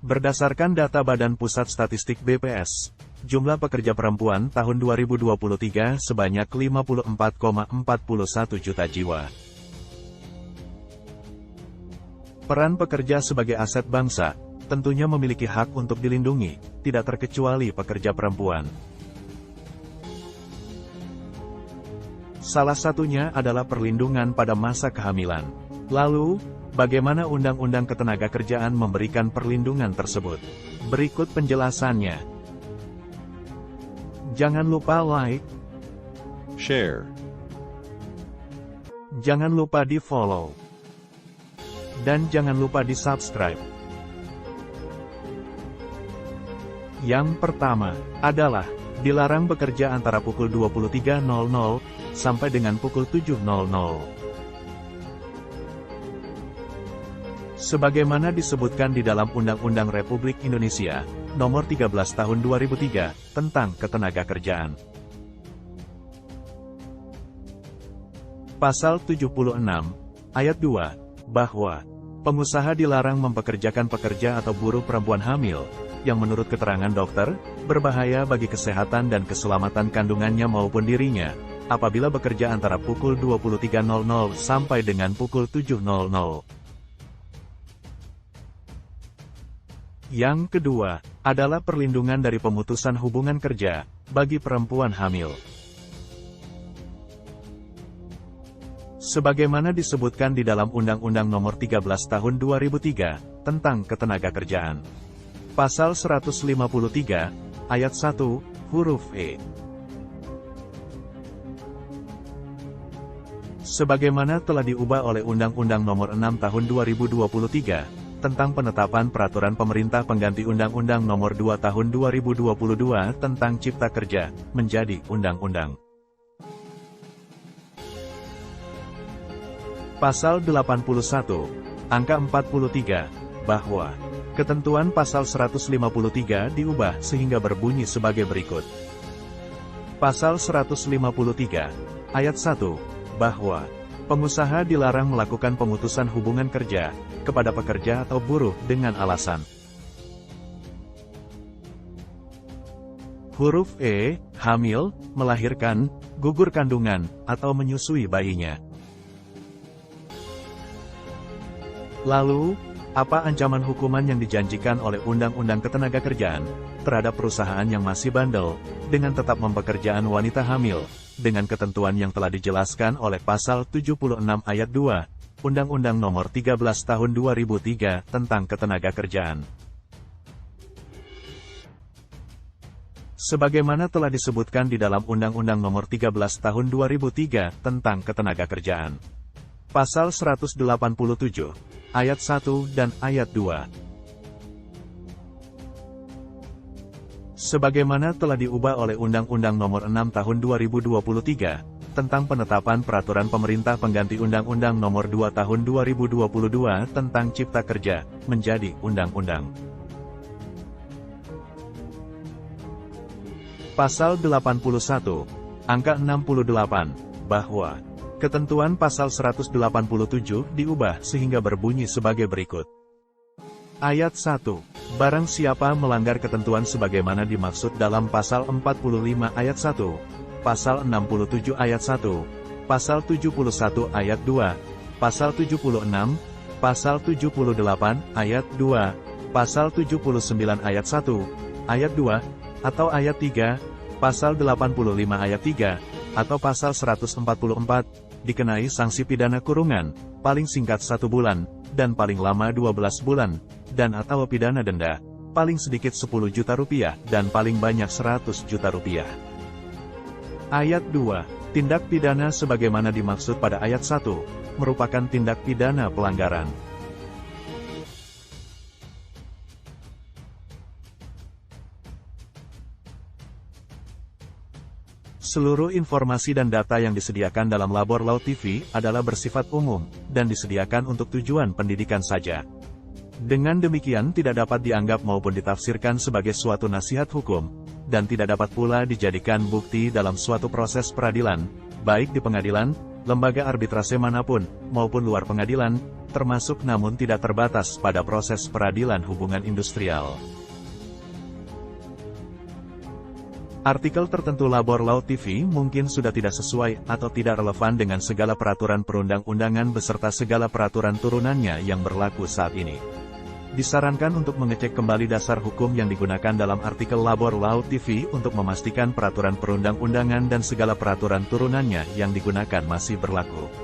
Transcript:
Berdasarkan data Badan Pusat Statistik BPS, jumlah pekerja perempuan tahun 2023 sebanyak 54,41 juta jiwa. Peran pekerja sebagai aset bangsa, tentunya memiliki hak untuk dilindungi, tidak terkecuali pekerja perempuan. Salah satunya adalah perlindungan pada masa kehamilan. Lalu, bagaimana Undang-Undang Ketenagakerjaan memberikan perlindungan tersebut? Berikut penjelasannya. Jangan lupa like, share, jangan lupa di-follow, dan jangan lupa di-subscribe. Yang pertama adalah dilarang bekerja antara pukul 23.00 sampai dengan pukul 7.00. Sebagaimana disebutkan di dalam Undang-Undang Republik Indonesia, Nomor 13 Tahun 2003, tentang Ketenagakerjaan. Pasal 76, Ayat 2, bahwa pengusaha dilarang mempekerjakan pekerja atau buruh perempuan hamil, yang menurut keterangan dokter, berbahaya bagi kesehatan dan keselamatan kandungannya maupun dirinya, apabila bekerja antara pukul 23.00 sampai dengan pukul 7.00. Yang kedua, adalah perlindungan dari pemutusan hubungan kerja, bagi perempuan hamil. Sebagaimana disebutkan di dalam Undang-Undang Nomor 13 Tahun 2003, tentang Ketenagakerjaan. Pasal 153, Ayat 1, huruf E. Sebagaimana telah diubah oleh Undang-Undang Nomor 6 Tahun 2023, tentang penetapan peraturan pemerintah pengganti Undang-Undang Nomor 2 Tahun 2022 tentang Cipta Kerja, menjadi Undang-Undang. Pasal 81, Angka 43, bahwa ketentuan Pasal 153 diubah sehingga berbunyi sebagai berikut. Pasal 153, Ayat 1, bahwa pengusaha dilarang melakukan pemutusan hubungan kerja kepada pekerja atau buruh dengan alasan huruf E, hamil, melahirkan, gugur kandungan, atau menyusui bayinya. Lalu, apa ancaman hukuman yang dijanjikan oleh Undang-Undang Ketenagakerjaan terhadap perusahaan yang masih bandel dengan tetap mempekerjaan wanita hamil, dengan ketentuan yang telah dijelaskan oleh Pasal 76 Ayat 2, Undang-Undang Nomor 13 Tahun 2003 tentang Ketenagakerjaan. Sebagaimana telah disebutkan di dalam Undang-Undang Nomor 13 Tahun 2003 tentang Ketenagakerjaan. Pasal 187, Ayat 1 dan Ayat 2. Sebagaimana telah diubah oleh Undang-Undang Nomor 6 Tahun 2023, tentang penetapan peraturan pemerintah pengganti Undang-Undang Nomor 2 Tahun 2022 tentang Cipta Kerja, menjadi Undang-Undang. Pasal 81, Angka 68, bahwa ketentuan Pasal 187 diubah sehingga berbunyi sebagai berikut. Ayat 1. Barang siapa melanggar ketentuan sebagaimana dimaksud dalam Pasal 45 Ayat 1, Pasal 67 Ayat 1, Pasal 71 Ayat 2, Pasal 76, Pasal 78 Ayat 2, Pasal 79 Ayat 1, Ayat 2, atau Ayat 3, Pasal 85 Ayat 3, atau Pasal 144, dikenai sanksi pidana kurungan, paling singkat 1 bulan, dan paling lama 12 bulan, dan atau pidana denda, paling sedikit 10 juta rupiah, dan paling banyak 100 juta rupiah. Ayat 2. Tindak pidana sebagaimana dimaksud pada ayat 1, merupakan tindak pidana pelanggaran. Seluruh informasi dan data yang disediakan dalam Labor Law TV adalah bersifat umum, dan disediakan untuk tujuan pendidikan saja. Dengan demikian tidak dapat dianggap maupun ditafsirkan sebagai suatu nasihat hukum, dan tidak dapat pula dijadikan bukti dalam suatu proses peradilan, baik di pengadilan, lembaga arbitrase manapun, maupun luar pengadilan, termasuk namun tidak terbatas pada proses peradilan hubungan industrial. Artikel tertentu Labor Law TV mungkin sudah tidak sesuai atau tidak relevan dengan segala peraturan perundang-undangan beserta segala peraturan turunannya yang berlaku saat ini. Disarankan untuk mengecek kembali dasar hukum yang digunakan dalam artikel Labor Law TV untuk memastikan peraturan perundang-undangan dan segala peraturan turunannya yang digunakan masih berlaku.